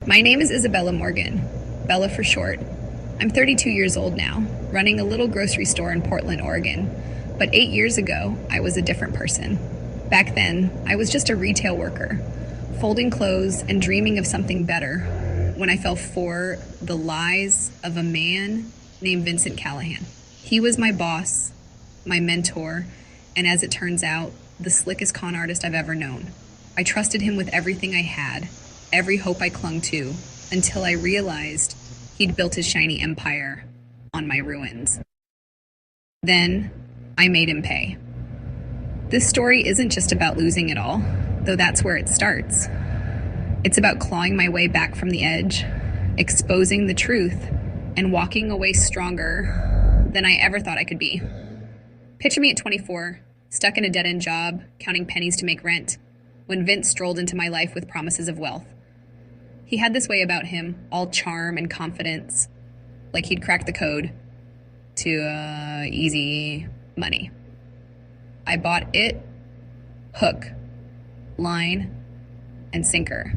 My name is Isabella Morgan, Bella for short. I'm 32 years old now, running a little grocery store in Portland, Oregon. But 8 years ago, I was a different person. Back then, I was just a retail worker, folding clothes and dreaming of something better when I fell for the lies of a man named Vincent Callahan. He was my boss, my mentor, and as it turns out, the slickest con artist I've ever known. I trusted him with everything I had, every hope I clung to, until I realized he'd built his shiny empire on my ruins. Then, I made him pay. This story isn't just about losing it all, though that's where it starts. It's about clawing my way back from the edge, exposing the truth, and walking away stronger than I ever thought I could be. Picture me at 24, stuck in a dead-end job, counting pennies to make rent, when Vince strolled into my life with promises of wealth. He had this way about him, all charm and confidence, like he'd cracked the code to easy money. I bought it hook, line, and sinker,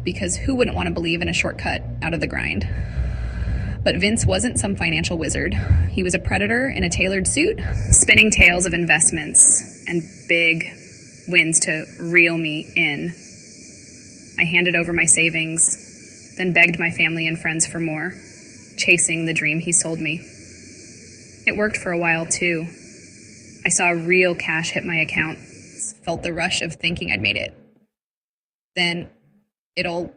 because who wouldn't want to believe in a shortcut out of the grind? But Vince wasn't some financial wizard. He was a predator in a tailored suit, spinning tales of investments and big wins to reel me in. I handed over my savings, then begged my family and friends for more, chasing the dream he sold me. It worked for a while, too. I saw real cash hit my account, felt the rush of thinking I'd made it. Then it all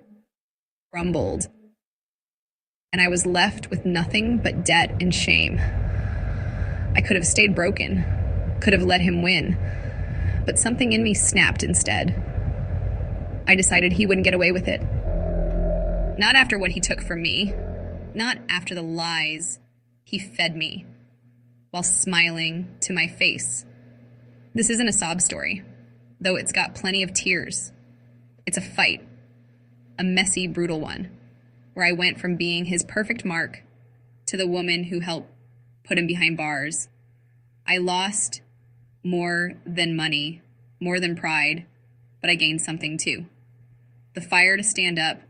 crumbled, and I was left with nothing but debt and shame. I could have stayed broken, could have let him win, but something in me snapped instead. I decided he wouldn't get away with it. Not after what he took from me, not after the lies he fed me while smiling to my face. This isn't a sob story, though it's got plenty of tears. It's a fight, a messy, brutal one, where I went from being his perfect mark to the woman who helped put him behind bars. I lost more than money, more than pride, but I gained something too. The fire to stand up,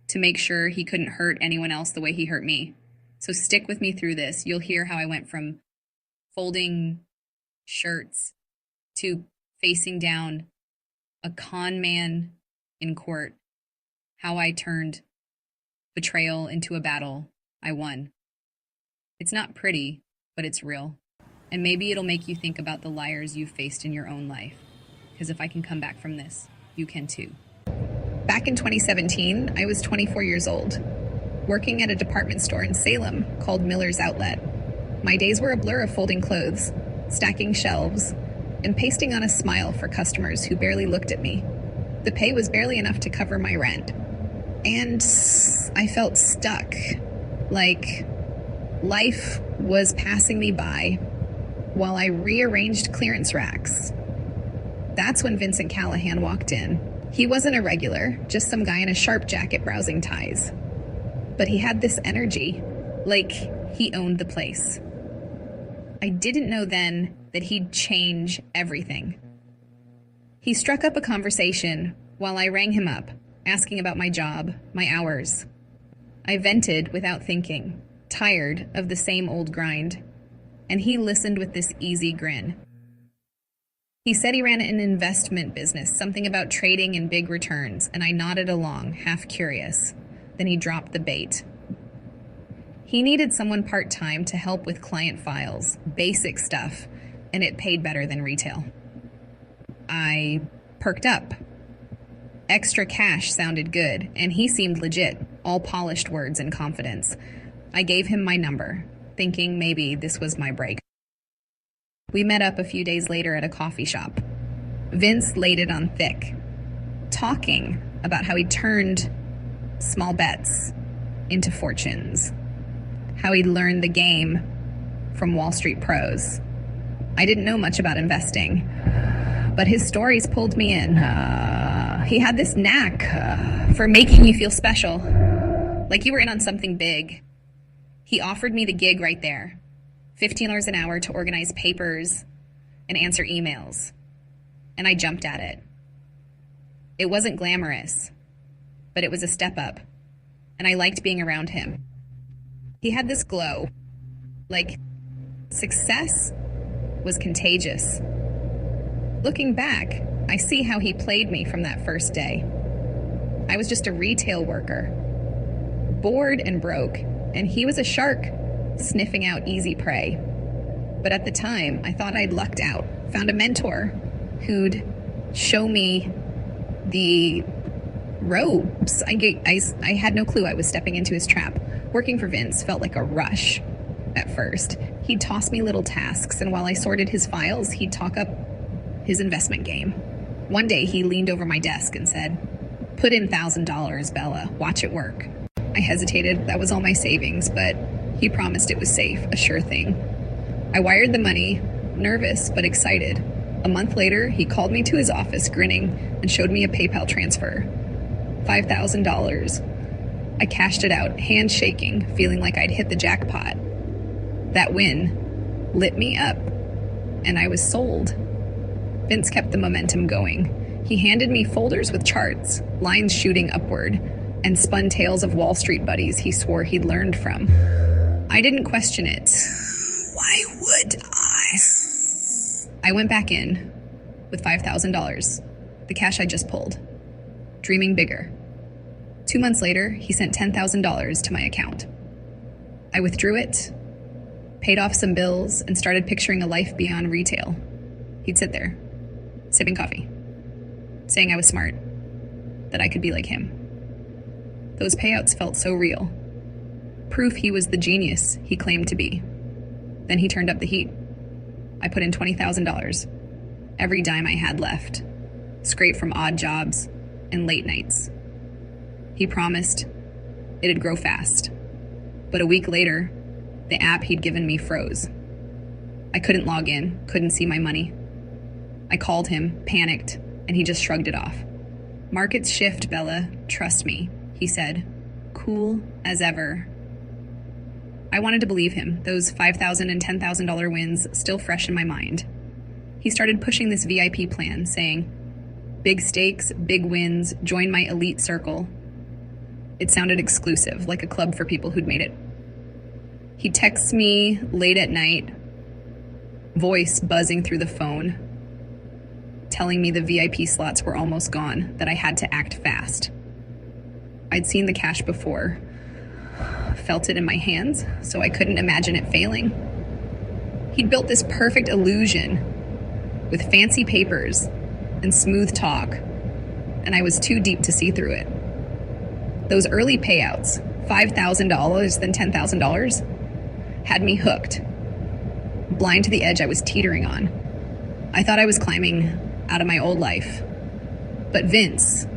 to make sure he couldn't hurt anyone else the way he hurt me. So stick with me through this. You'll hear how I went from folding shirts to facing down a con man in court, how I turned betrayal into a battle I won. It's not pretty, but it's real. And maybe it'll make you think about the liars you've faced in your own life. Because if I can come back from this, you can too. Back in 2017, I was 24 years old, working at a department store in Salem called Miller's Outlet. My days were a blur of folding clothes, stacking shelves, and pasting on a smile for customers who barely looked at me. The pay was barely enough to cover my rent. And I felt stuck, like life was passing me by while I rearranged clearance racks. That's when Vincent Callahan walked in. He wasn't a regular, just some guy in a sharp jacket browsing ties. But he had this energy, like he owned the place. I didn't know then that he'd change everything. He struck up a conversation while I rang him up, asking about my job, my hours. I vented without thinking, tired of the same old grind, and he listened with this easy grin. He said he ran an investment business, something about trading and big returns, and I nodded along, half curious. Then he dropped the bait. He needed someone part-time to help with client files, basic stuff, and it paid better than retail. I perked up. Extra cash sounded good, and he seemed legit, all polished words and confidence. I gave him my number, thinking maybe this was my break. We met up a few days later at a coffee shop. Vince laid it on thick, talking about how he turned small bets into fortunes, how he'd learned the game from Wall Street pros. I didn't know much about investing, but his stories pulled me in. He had this knack for making you feel special, like you were in on something big. He offered me the gig right there. $15 an hour to organize papers and answer emails. And I jumped at it. It wasn't glamorous. but it was a step up, and I liked being around him. He had this glow, like success was contagious. Looking back, I see how he played me from that first day. I was just a retail worker, bored and broke, and he was a shark sniffing out easy prey. But at the time, I thought I'd lucked out, found a mentor who'd show me the ropes. I had no clue I was stepping into his trap. Working for Vince felt like a rush at first. He'd toss me little tasks, and while I sorted his files, he'd talk up his investment game. One day, he leaned over my desk and said, "Put in $1,000, Bella. Watch it work." I hesitated. That was all my savings, but he promised it was safe, a sure thing. I wired the money, nervous but excited. A month later, he called me to his office, grinning, and showed me a PayPal transfer. $5,000. I cashed it out, hands shaking, feeling like I'd hit the jackpot. That win lit me up, and I was sold. Vince kept the momentum going. He handed me folders with charts, lines shooting upward, and spun tales of Wall Street buddies he swore he'd learned from. I didn't question it. Why would I? I went back in with $5,000, the cash I just pulled, dreaming bigger. 2 months later, he sent $10,000 to my account. I withdrew it, paid off some bills, and started picturing a life beyond retail. He'd sit there, sipping coffee, saying I was smart, that I could be like him. Those payouts felt so real. Proof he was the genius he claimed to be. Then he turned up the heat. I put in $20,000, every dime I had left, scraped from odd jobs and late nights. He promised it'd grow fast, but a week later, the app he'd given me froze. I couldn't log in, couldn't see my money. I called him, panicked, and he just shrugged it off. "Markets shift, Bella, trust me," he said, cool as ever. I wanted to believe him, those $5,000 and $10,000 wins still fresh in my mind. He started pushing this VIP plan, saying, "Big stakes, big wins, join my elite circle." It sounded exclusive, like a club for people who'd made it. He texts me late at night, voice buzzing through the phone, telling me the VIP slots were almost gone, that I had to act fast. I'd seen the cash before, felt it in my hands, so I couldn't imagine it failing. He'd built this perfect illusion with fancy papers and smooth talk, and I was too deep to see through it. Those early payouts, $5,000, then $10,000, had me hooked, blind to the edge I was teetering on. I thought I was climbing out of my old life, but Vince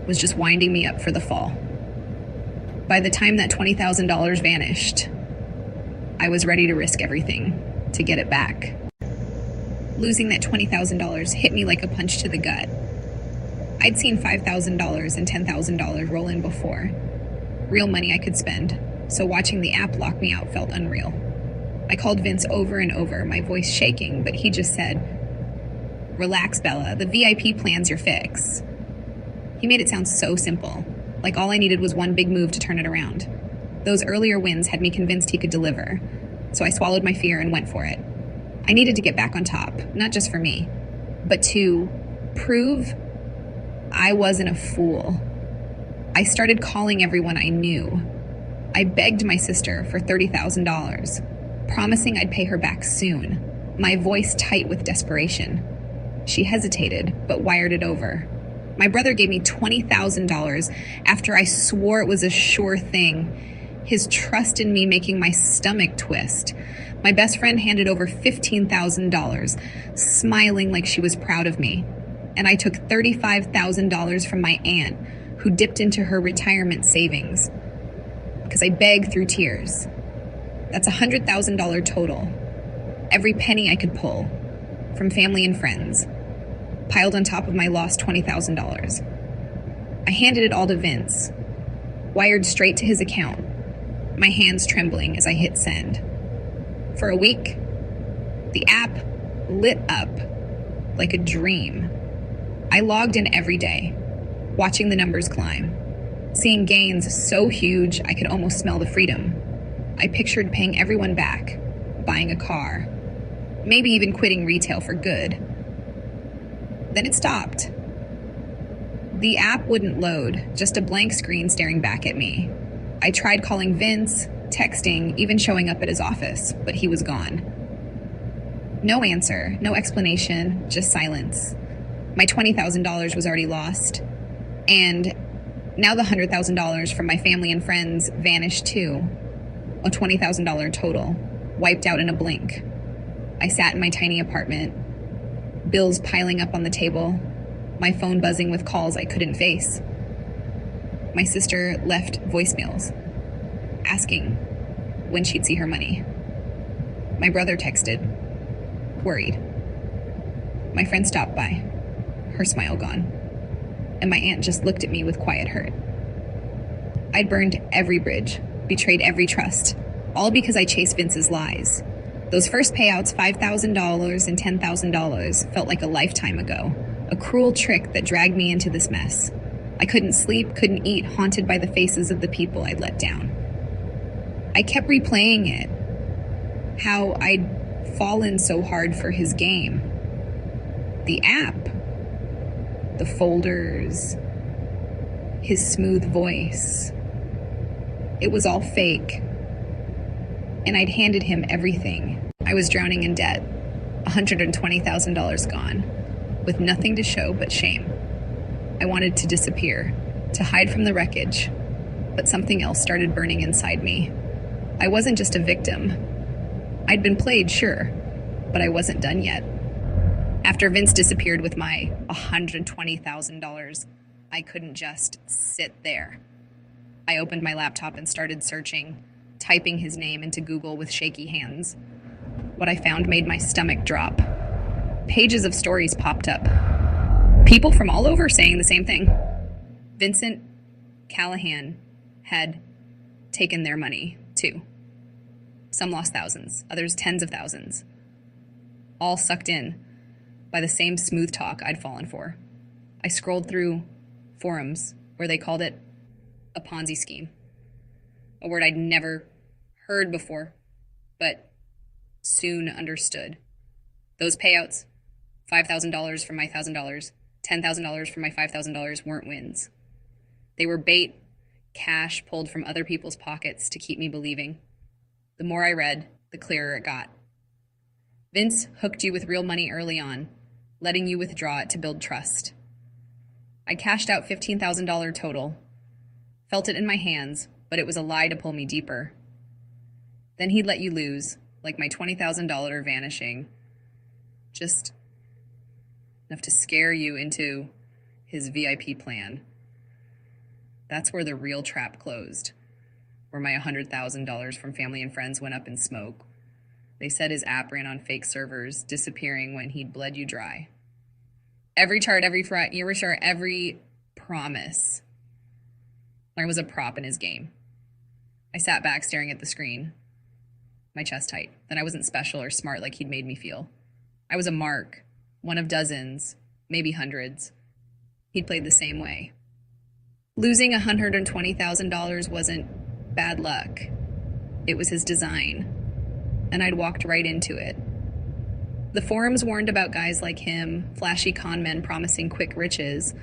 was just winding me up for the fall. By the time that $20,000 vanished, I was ready to risk everything to get it back. Losing that $20,000 hit me like a punch to the gut. I'd seen $5,000 and $10,000 roll in before, real money I could spend, so watching the app lock me out felt unreal. I called Vince over and over, my voice shaking, but he just said, "Relax, Bella, the VIP plan's your fix." He made it sound so simple, like all I needed was one big move to turn it around. Those earlier wins had me convinced he could deliver, so I swallowed my fear and went for it. I needed to get back on top, not just for me, but to prove I wasn't a fool. I started calling everyone I knew. I begged my sister for $30,000, promising I'd pay her back soon, my voice tight with desperation. She hesitated, but wired it over. My brother gave me $20,000 after I swore it was a sure thing, his trust in me making my stomach twist. My best friend handed over $15,000, smiling like she was proud of me. And I took $35,000 from my aunt, who dipped into her retirement savings, because I begged through tears. That's $100,000 total. Every penny I could pull from family and friends, piled on top of my lost $20,000. I handed it all to Vince, wired straight to his account, my hands trembling as I hit send. For a week, the app lit up like a dream. I logged in every day, watching the numbers climb, seeing gains so huge I could almost smell the freedom. I pictured paying everyone back, buying a car, maybe even quitting retail for good. Then it stopped. The app wouldn't load, just a blank screen staring back at me. I tried calling Vince, texting, even showing up at his office, but he was gone. No answer, no explanation, just silence. My $20,000 was already lost, and now the $100,000 from my family and friends vanished too. A $20,000 total, wiped out in a blink. I sat in my tiny apartment, bills piling up on the table, my phone buzzing with calls I couldn't face. My sister left voicemails, asking when she'd see her money. My brother texted, worried. My friend stopped by, her smile gone, and my aunt just looked at me with quiet hurt. I'd burned every bridge, betrayed every trust, all because I chased Vince's lies. Those first payouts, $5,000 and $10,000, felt like a lifetime ago, a cruel trick that dragged me into this mess. I couldn't sleep, couldn't eat, haunted by the faces of the people I'd let down. I kept replaying it, how I'd fallen so hard for his game. The app, the folders, his smooth voice. It was all fake. And I'd handed him everything. I was drowning in debt, $120,000 gone, with nothing to show but shame. I wanted to disappear, to hide from the wreckage, but something else started burning inside me. I wasn't just a victim. I'd been played, sure, but I wasn't done yet. After Vince disappeared with my $120,000, I couldn't just sit there. I opened my laptop and started searching, typing his name into Google with shaky hands. What I found made my stomach drop. Pages of stories popped up. People from all over saying the same thing. Vincent Callahan had taken their money, too. Some lost thousands, others tens of thousands. All sucked in by the same smooth talk I'd fallen for. I scrolled through forums where they called it a Ponzi scheme, a word I'd never heard before, but soon understood. Those payouts, $5,000 from my $1,000, $10,000 from my $5,000, weren't wins. They were bait, cash pulled from other people's pockets to keep me believing. The more I read, the clearer it got. Vince hooked you with real money early on, letting you withdraw it to build trust. I cashed out $15,000 total, felt it in my hands, but it was a lie to pull me deeper. Then he'd let you lose, like my $20,000 vanishing, just enough to scare you into his VIP plan. That's where the real trap closed, where my $100,000 from family and friends went up in smoke. They said his app ran on fake servers, disappearing when he'd bled you dry. Every chart, every every promise. I was a prop in his game. I sat back staring at the screen, my chest tight. Then I wasn't special or smart like he'd made me feel. I was a mark, one of dozens, maybe hundreds. He'd played the same way. Losing $120,000 wasn't bad luck. It was his design, and I'd walked right into it. The forums warned about guys like him, flashy con men promising quick riches,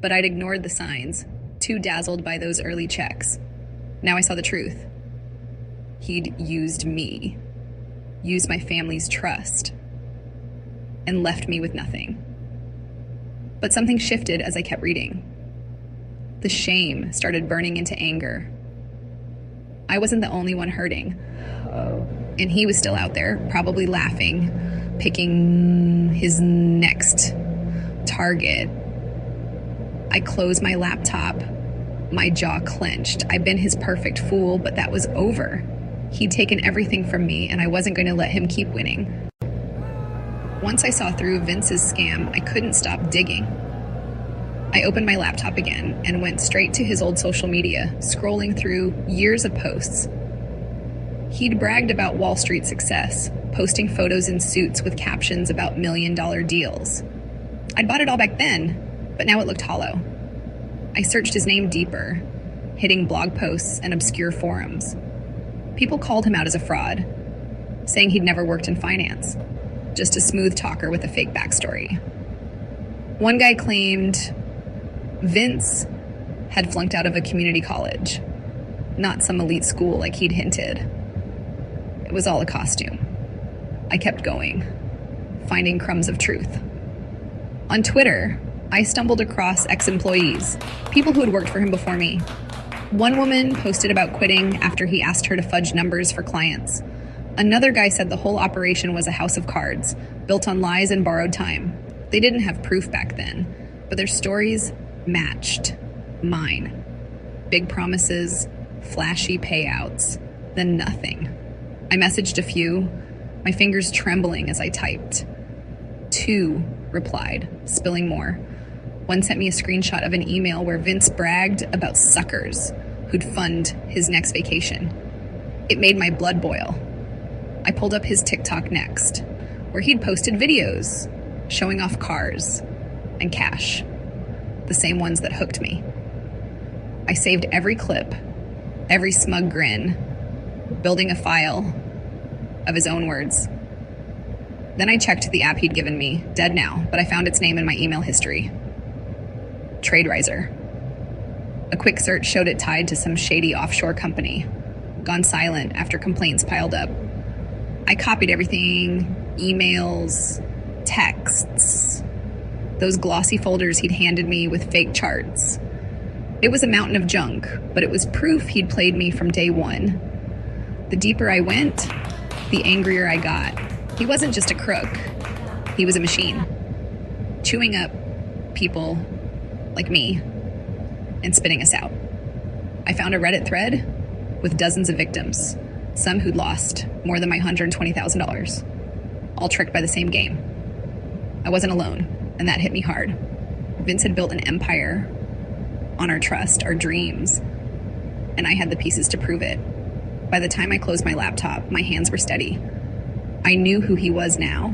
but I'd ignored the signs, too dazzled by those early checks. Now I saw the truth. He'd used me, used my family's trust, and left me with nothing. But something shifted as I kept reading. The shame started burning into anger. I wasn't the only one hurting. And he was still out there, probably laughing, picking his next target. I closed my laptop, my jaw clenched. I'd been his perfect fool, but that was over. He'd taken everything from me, and I wasn't going to let him keep winning. Once I saw through Vince's scam, I couldn't stop digging. I opened my laptop again and went straight to his old social media, scrolling through years of posts. He'd bragged about Wall Street success, posting photos in suits with captions about million-dollar deals. I'd bought it all back then, but now it looked hollow. I searched his name deeper, hitting blog posts and obscure forums. People called him out as a fraud, saying he'd never worked in finance, just a smooth talker with a fake backstory. One guy claimed Vince had flunked out of a community college, not some elite school like he'd hinted. It was all a costume. I kept going, finding crumbs of truth. On Twitter, I stumbled across ex-employees, people who had worked for him before me. One woman posted about quitting after he asked her to fudge numbers for clients. Another guy said the whole operation was a house of cards, built on lies and borrowed time. They didn't have proof back then, but their stories matched mine. Big promises, flashy payouts, then nothing. I messaged a few, my fingers trembling as I typed. 2 replied, spilling more. One sent me a screenshot of an email where Vince bragged about suckers who'd fund his next vacation. It made my blood boil. I pulled up his TikTok next, where he'd posted videos showing off cars and cash, the same ones that hooked me. I saved every clip, every smug grin, building a file of his own words. Then I checked the app he'd given me, dead now, but I found its name in my email history. TradeRiser. A quick search showed it tied to some shady offshore company, gone silent after complaints piled up. I copied everything, emails, texts, those glossy folders he'd handed me with fake charts. It was a mountain of junk, but it was proof he'd played me from day one. The deeper I went, the angrier I got. He wasn't just a crook. He was a machine, chewing up people like me and spitting us out. I found a Reddit thread with dozens of victims, some who'd lost more than my $120,000, all tricked by the same game. I wasn't alone, and that hit me hard. Vince had built an empire on our trust, our dreams, and I had the pieces to prove it. By the time I closed my laptop, my hands were steady. I knew who he was now,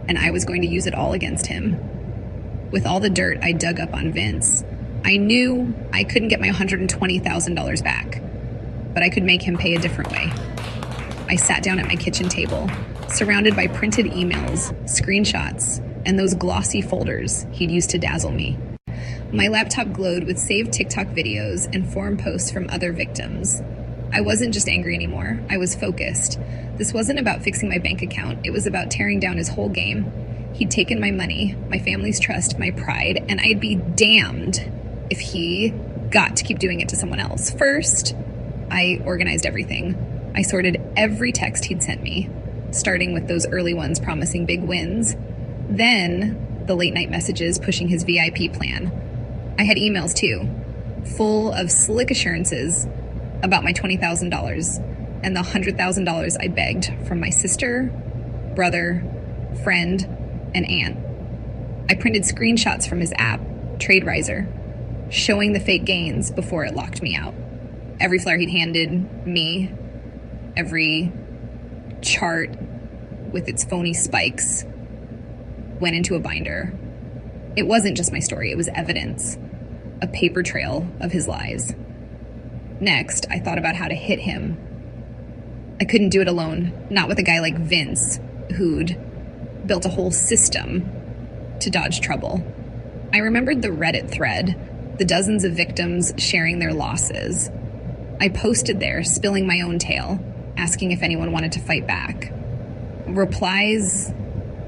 and I was going to use it all against him. With all the dirt I dug up on Vince, I knew I couldn't get my $120,000 back, but I could make him pay a different way. I sat down at my kitchen table, surrounded by printed emails, screenshots, and those glossy folders he'd used to dazzle me. My laptop glowed with saved TikTok videos and forum posts from other victims. I wasn't just angry anymore. I was focused. This wasn't about fixing my bank account. It was about tearing down his whole game. He'd taken my money, my family's trust, my pride, and I'd be damned if he got to keep doing it to someone else. First, I organized everything. I sorted every text he'd sent me, starting with those early ones promising big wins. Then, the late night messages pushing his VIP plan. I had emails too, full of slick assurances about my $20,000 and the $100,000 I begged from my sister, brother, friend, and aunt. I printed screenshots from his app, TradeRiser, showing the fake gains before it locked me out. Every flyer he'd handed me, every chart with its phony spikes, went into a binder. It wasn't just my story, it was evidence, a paper trail of his lies. Next, I thought about how to hit him. I couldn't do it alone, not with a guy like Vince, who'd built a whole system to dodge trouble. I remembered the Reddit thread, the dozens of victims sharing their losses. I posted there, spilling my own tale, asking if anyone wanted to fight back. Replies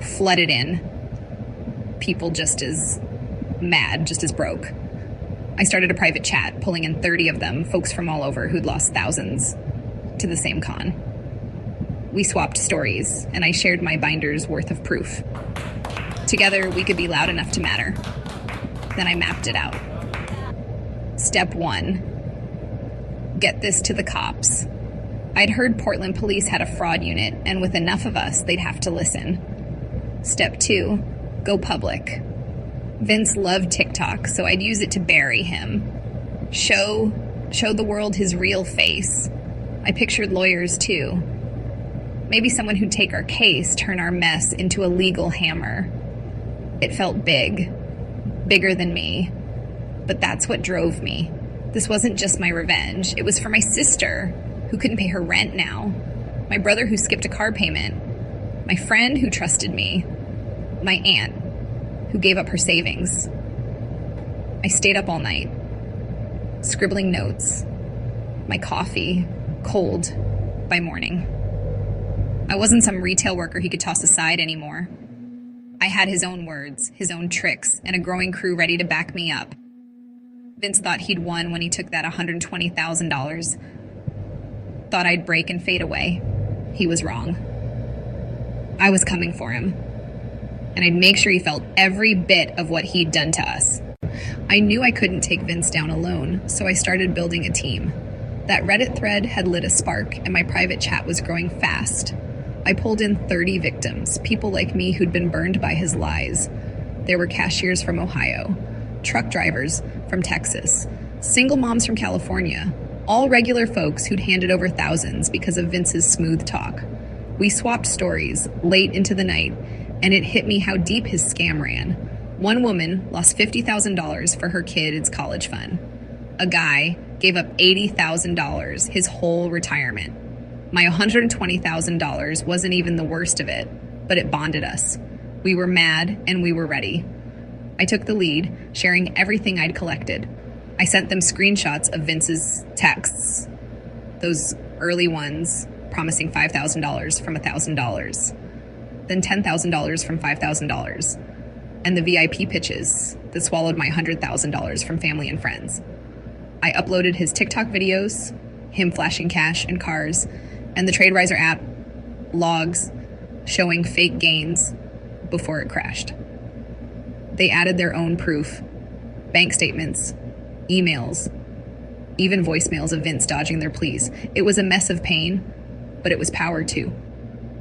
flooded in. People just as mad, just as broke. I started a private chat, pulling in 30 of them, folks from all over who'd lost thousands to the same con. We swapped stories, and I shared my binder's worth of proof. Together, we could be loud enough to matter. Then I mapped it out. Step 1, get this to the cops. I'd heard Portland police had a fraud unit, and with enough of us, they'd have to listen. Step 2, go public. Vince loved TikTok, so I'd use it to bury him. Show the world his real face. I pictured lawyers too. Maybe someone who'd take our case, turn our mess into a legal hammer. It felt big, bigger than me, but that's what drove me. This wasn't just my revenge, it was for my sister, who couldn't pay her rent now, my brother who skipped a car payment, my friend who trusted me, my aunt who gave up her savings. I stayed up all night, scribbling notes, my coffee cold by morning. I wasn't some retail worker he could toss aside anymore. I had his own words, his own tricks, and a growing crew ready to back me up. Vince thought he'd won when he took that $120,000. Thought I'd break and fade away. He was wrong. I was coming for him, and I'd make sure he felt every bit of what he'd done to us. I knew I couldn't take Vince down alone, so I started building a team. That Reddit thread had lit a spark, and my private chat was growing fast. I pulled in 30 victims, people like me who'd been burned by his lies. There were cashiers from Ohio, truck drivers from Texas, single moms from California, all regular folks who'd handed over thousands because of Vince's smooth talk. We swapped stories late into the night, and it hit me how deep his scam ran. One woman lost $50,000 for her kid's college fund. A guy gave up $80,000, his whole retirement. My $120,000 wasn't even the worst of it, but it bonded us. We were mad and we were ready. I took the lead, sharing everything I'd collected. I sent them screenshots of Vince's texts, those early ones promising $5,000 from $1,000, then $10,000 from $5,000, and the VIP pitches that swallowed my $100,000 from family and friends. I uploaded his TikTok videos, him flashing cash and cars, and the TradeRiser app logs showing fake gains before it crashed. They added their own proof, bank statements, emails, even voicemails of Vince dodging their pleas. It was a mess of pain, but it was power too.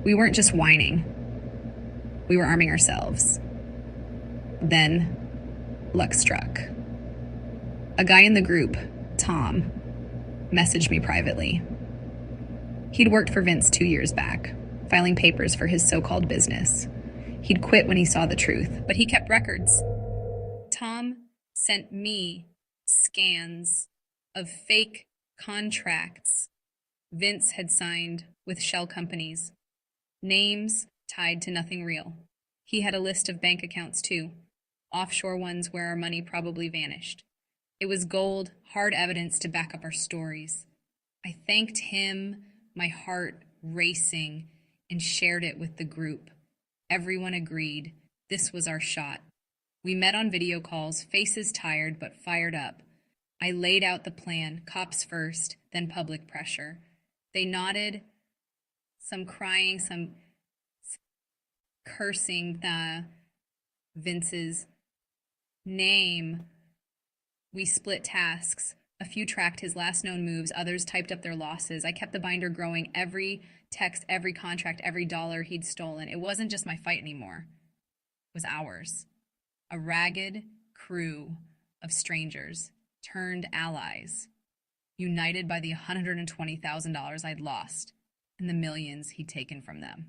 We weren't just whining. We were arming ourselves. Then, luck struck. A guy in the group, Tom, messaged me privately. He'd worked for Vince 2 years back, filing papers for his so-called business. He'd quit when he saw the truth, but he kept records. Tom sent me scans of fake contracts Vince had signed with shell companies, names tied to nothing real. He had a list of bank accounts too, offshore ones where our money probably vanished. It was gold, hard evidence to back up our stories. I thanked him, my heart racing, and shared it with the group. Everyone agreed. This was our shot. We met on video calls, faces tired but fired up. I laid out the plan, cops first, then public pressure. They nodded, some crying, some cursing Vince's name. We split tasks. A few tracked his last known moves, others typed up their losses. I kept the binder growing, every text, every contract, every dollar he'd stolen. It wasn't just my fight anymore. It was ours. A ragged crew of strangers turned allies, united by the $120,000 I'd lost and the millions he'd taken from them.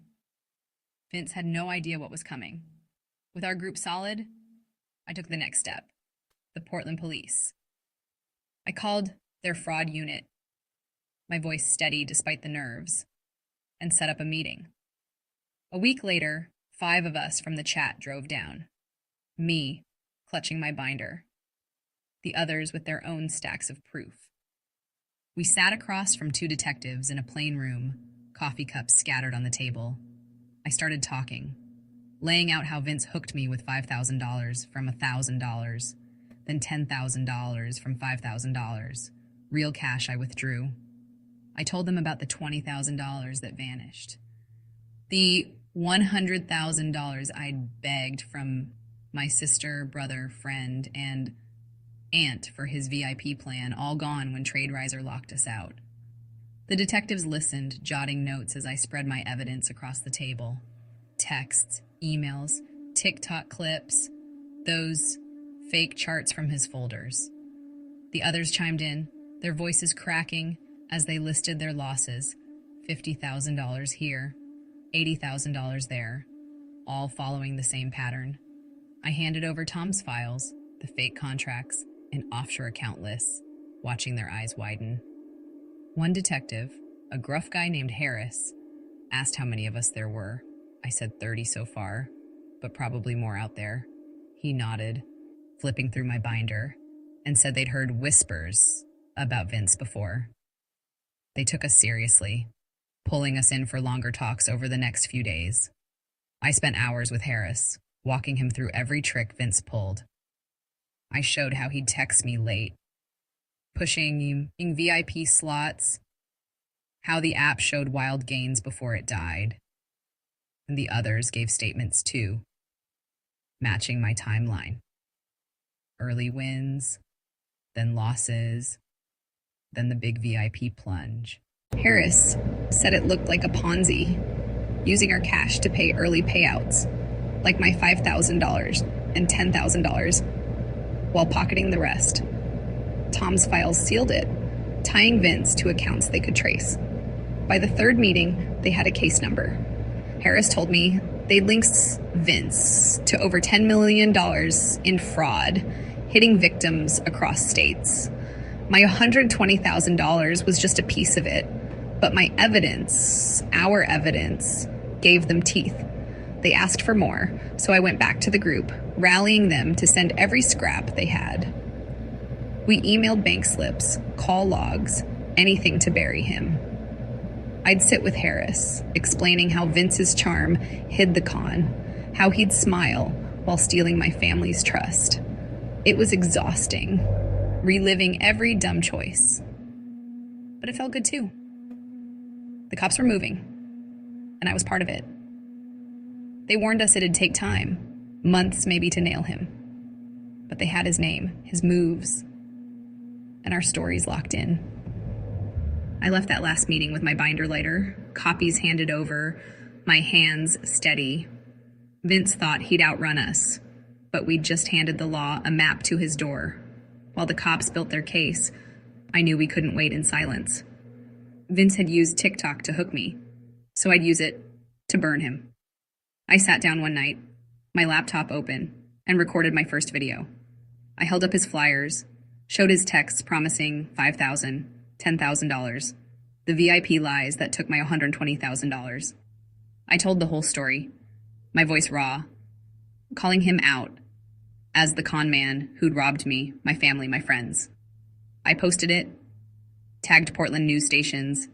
Vince had no idea what was coming. With our group solid, I took the next step. The Portland Police. I called their fraud unit, my voice steady despite the nerves, and set up a meeting. A week later, 5 of us from the chat drove down. Me, clutching my binder. The others with their own stacks of proof. We sat across from 2 detectives in a plain room, coffee cups scattered on the table. I started talking, laying out how Vince hooked me with $5,000 from $1,000, then $10,000 from $5,000. Real cash I withdrew. I told them about the $20,000 that vanished. The $100,000 I'd begged from my sister, brother, friend, and aunt for his VIP plan, all gone when TradeRiser locked us out. The detectives listened, jotting notes as I spread my evidence across the table. Texts, emails, TikTok clips, those fake charts from his folders. The others chimed in, their voices cracking as they listed their losses. $50,000 here, $80,000 there, all following the same pattern. I handed over Tom's files, the fake contracts, and offshore account lists, watching their eyes widen. One detective, a gruff guy named Harris, asked how many of us there were. I said 30 so far, but probably more out there. He nodded, flipping through my binder, and said they'd heard whispers about Vince before. They took us seriously, pulling us in for longer talks over the next few days. I spent hours with Harris, walking him through every trick Vince pulled. I showed how he'd text me late, pushing VIP slots, how the app showed wild gains before it died, and the others gave statements too, matching my timeline. Early wins, then losses, then the big VIP plunge. Harris said it looked like a Ponzi, using our cash to pay early payouts, like my $5,000 and $10,000, while pocketing the rest. Tom's files sealed it, tying Vince to accounts they could trace. By the third meeting, they had a case number. Harris told me they linked Vince to over $10 million in fraud, hitting victims across states. My $120,000 was just a piece of it, but my evidence, our evidence, gave them teeth. They asked for more, so I went back to the group, rallying them to send every scrap they had. We emailed bank slips, call logs, anything to bury him. I'd sit with Harris, explaining how Vince's charm hid the con, how he'd smile while stealing my family's trust. It was exhausting, reliving every dumb choice. But it felt good too. The cops were moving, and I was part of it. They warned us it'd take time, months maybe, to nail him. But they had his name, his moves, and our stories locked in. I left that last meeting with my binder lighter, copies handed over, my hands steady. Vince thought he'd outrun us, but we'd just handed the law a map to his door. While the cops built their case, I knew we couldn't wait in silence. Vince had used TikTok to hook me, so I'd use it to burn him. I sat down one night, my laptop open, and recorded my first video. I held up his flyers, showed his texts promising $5,000, $10,000, the VIP lies that took my $120,000. I told the whole story, my voice raw, calling him out as the con man who'd robbed me, my family, my friends. I posted it, tagged Portland news stations,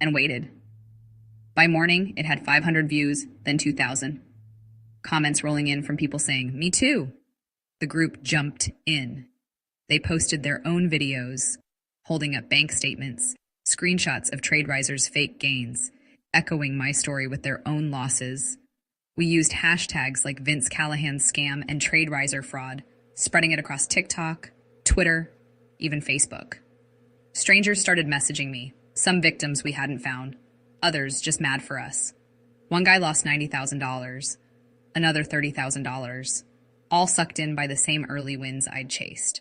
and waited. By morning, it had 500 views, then 2,000. Comments rolling in from people saying, "Me too." The group jumped in. They posted their own videos, holding up bank statements, screenshots of TradeRiser's fake gains, echoing my story with their own losses. We used hashtags like Vince Callahan scam and TradeRiser fraud, spreading it across TikTok, Twitter, even Facebook. Strangers started messaging me, some victims we hadn't found, others just mad for us. One guy lost $90,000, another $30,000, all sucked in by the same early wins I'd chased.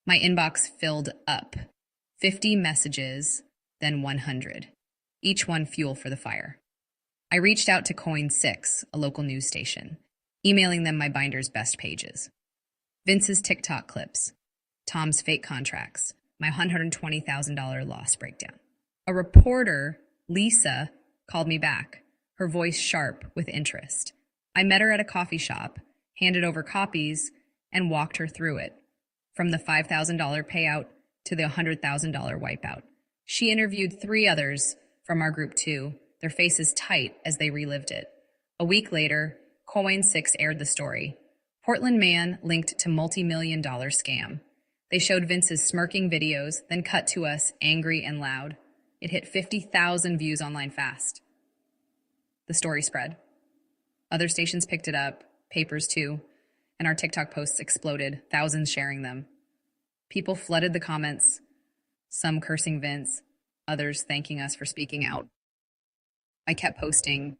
My inbox filled up, 50 messages, then 100, each one fuel for the fire. I reached out to Coin6, a local news station, emailing them my binder's best pages. Vince's TikTok clips, Tom's fake contracts, my $120,000 loss breakdown. A reporter, Lisa, called me back, her voice sharp with interest. I met her at a coffee shop, handed over copies, and walked her through it, from the $5,000 payout to the $100,000 wipeout. She interviewed 3 others from our group too, their faces tight as they relived it. A week later, Coin6 aired the story. Portland man linked to multi-million-dollar scam. They showed Vince's smirking videos, then cut to us, angry and loud. It hit 50,000 views online fast. The story spread. Other stations picked it up, papers too, and our TikTok posts exploded, thousands sharing them. People flooded the comments, some cursing Vince, others thanking us for speaking out. I kept posting,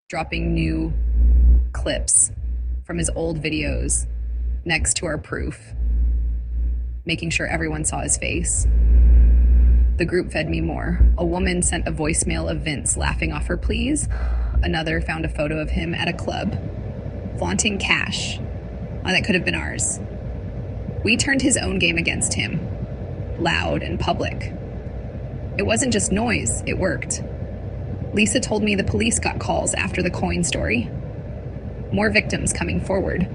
dropping new clips from his old videos next to our proof, making sure everyone saw his face. The group fed me more. A woman sent a voicemail of Vince laughing off her pleas. Another found a photo of him at a club, flaunting cash that could have been ours. We turned his own game against him. loud and public. It wasn't just noise, it worked. Lisa told me the police got calls after the coin story. More victims coming forward,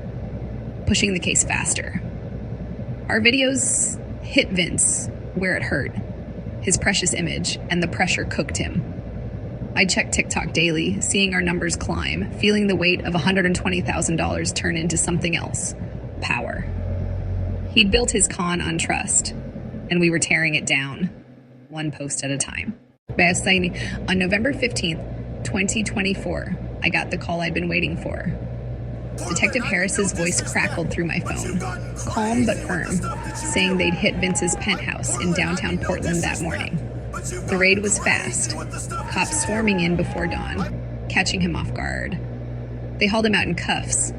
pushing the case faster. Our videos hit Vince where it hurt, his precious image, and the pressure cooked him. I check TikTok daily, seeing our numbers climb, feeling the weight of $120,000 turn into something else, power. He'd built his con on trust, and we were tearing it down, one post at a time. On November 15th, 2024, I got the call I'd been waiting for. Detective Harris's voice crackled through my phone, calm but firm, saying they'd hit Vince's penthouse in downtown Portland that morning. The raid was fast, cops swarming in before dawn, catching him off guard. They hauled him out in cuffs,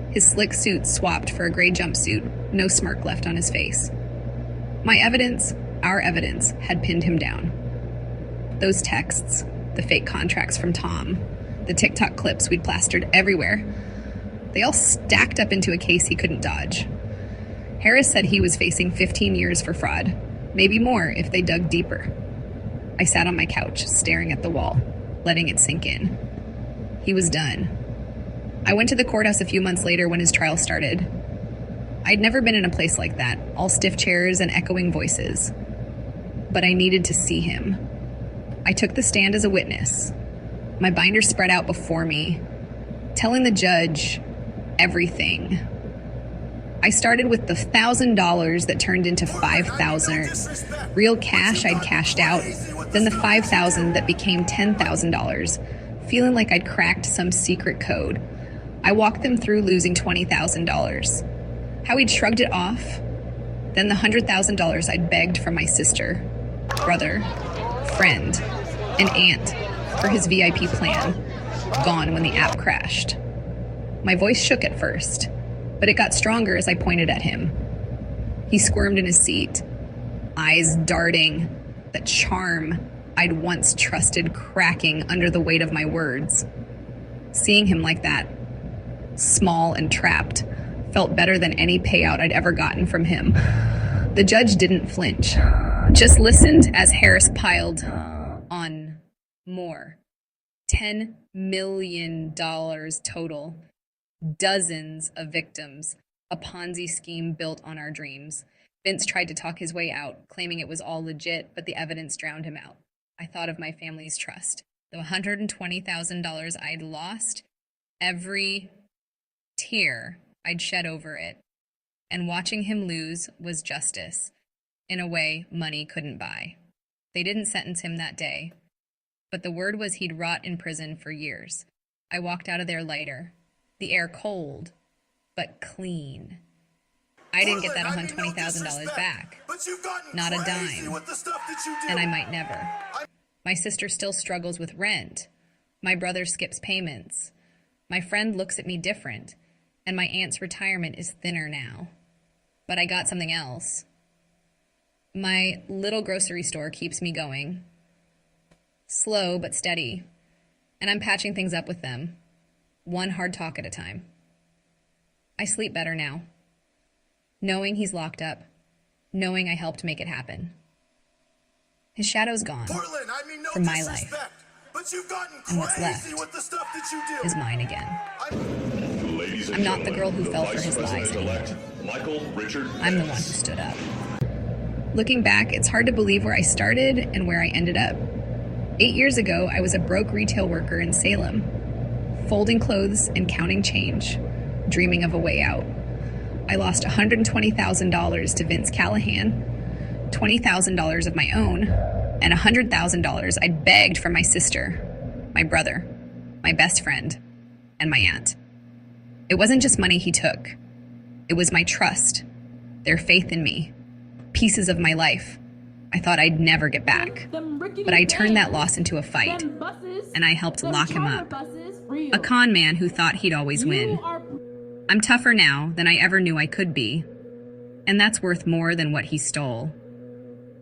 his slick suit swapped for a gray jumpsuit, no smirk left on his face. My evidence, our evidence, had pinned him down. Those texts, the fake contracts from Tom, the TikTok clips we'd plastered everywhere, they all stacked up into a case he couldn't dodge. Harris said he was facing 15 years for fraud, maybe more if they dug deeper. I sat on my couch, staring at the wall, letting it sink in. He was done. I went to the courthouse a few months later when his trial started. I'd never been in a place like that, all stiff chairs and echoing voices. But I needed to see him. I took the stand as a witness, my binder spread out before me, telling the judge everything. I started with the $1,000 that turned into $5,000, real cash I'd cashed out, then the $5,000 that became $10,000, feeling like I'd cracked some secret code. I walked them through losing $20,000, how he'd shrugged it off, then the $100,000 I'd begged from my sister, brother, friend, and aunt for his VIP plan, gone when the app crashed. My voice shook at first, but it got stronger as I pointed at him. He squirmed in his seat, eyes darting, that charm I'd once trusted cracking under the weight of my words. Seeing him like that, small and trapped, felt better than any payout I'd ever gotten from him. The judge didn't flinch, just listened as Harris piled on more. $10 million total. Dozens of victims. A Ponzi scheme built on our dreams. Vince tried to talk his way out, claiming it was all legit, but the evidence drowned him out. I thought of my family's trust. The $120,000 I'd lost, every tear I'd shed over it. And watching him lose was justice, in a way money couldn't buy. They didn't sentence him that day, but the word was he'd rot in prison for years. I walked out of there lighter, the air cold, but clean. I didn't get that $120,000 back, not a dime, and I might never. My sister still struggles with rent. My brother skips payments. My friend looks at me different, and my aunt's retirement is thinner now. But I got something else. My little grocery store keeps me going. Slow but steady. And I'm patching things up with them. One hard talk at a time. I sleep better now. Knowing he's locked up. Knowing I helped make it happen. His shadow's gone from my life. And what's left is mine again. I'm not the girl who fell for his lies anymore. I'm the one who stood up. Looking back, it's hard to believe where I started and where I ended up. 8 years ago, I was a broke retail worker in Salem, folding clothes and counting change, dreaming of a way out. I lost $120,000 to Vince Callahan, $20,000 of my own, and $100,000 I'd begged from my sister, my brother, my best friend, and my aunt. It wasn't just money he took. It was my trust, their faith in me, pieces of my life I thought I'd never get back. But I turned that loss into a fight, and I helped lock him up. A con man who thought he'd always win. I'm tougher now than I ever knew I could be, and that's worth more than what he stole.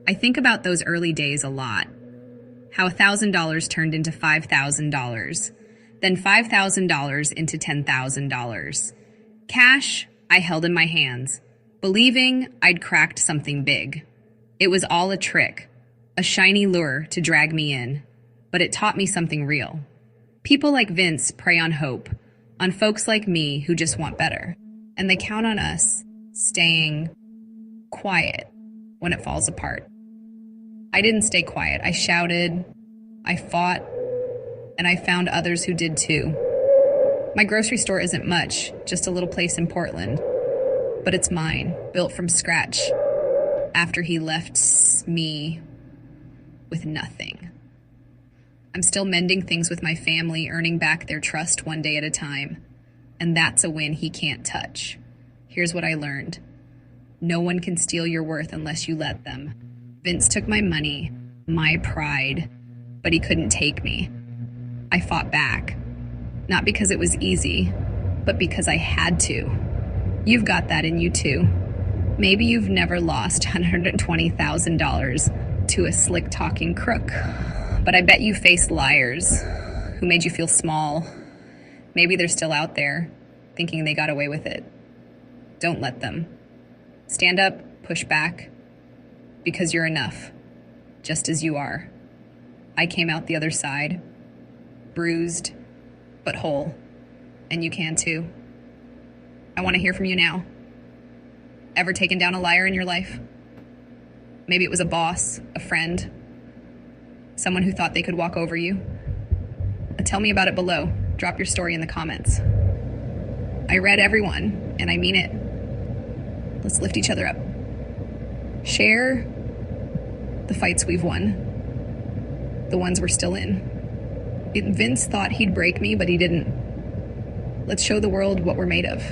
I think about those early days a lot. How $1,000 turned into $5,000, then $5,000 into $10,000. Cash I held in my hands, believing I'd cracked something big. It was all a trick, a shiny lure to drag me in, but it taught me something real. People like Vince prey on hope, on folks like me who just want better, and they count on us staying quiet when it falls apart. I didn't stay quiet. I shouted, I fought, and I found others who did too. My grocery store isn't much, just a little place in Portland, but it's mine, built from scratch after he left me with nothing. I'm still mending things with my family, earning back their trust one day at a time, and that's a win he can't touch. Here's what I learned. No one can steal your worth unless you let them. Vince took my money, my pride, but he couldn't take me. I fought back. Not because it was easy, but because I had to. You've got that in you too. Maybe you've never lost $120,000 to a slick-talking crook, but I bet you faced liars who made you feel small. Maybe they're still out there, thinking they got away with it. Don't let them. Stand up, push back, because you're enough, just as you are. I came out the other side, bruised, but whole, and you can too. I want to hear from you now. Ever taken down a liar in your life? Maybe it was a boss, a friend, someone who thought they could walk over you. Tell me about it below. Drop your story in the comments. I read everyone, and I mean it. Let's lift each other up. Share the fights we've won, the ones we're still in. Vince thought he'd break me, but he didn't. Let's show the world what we're made of.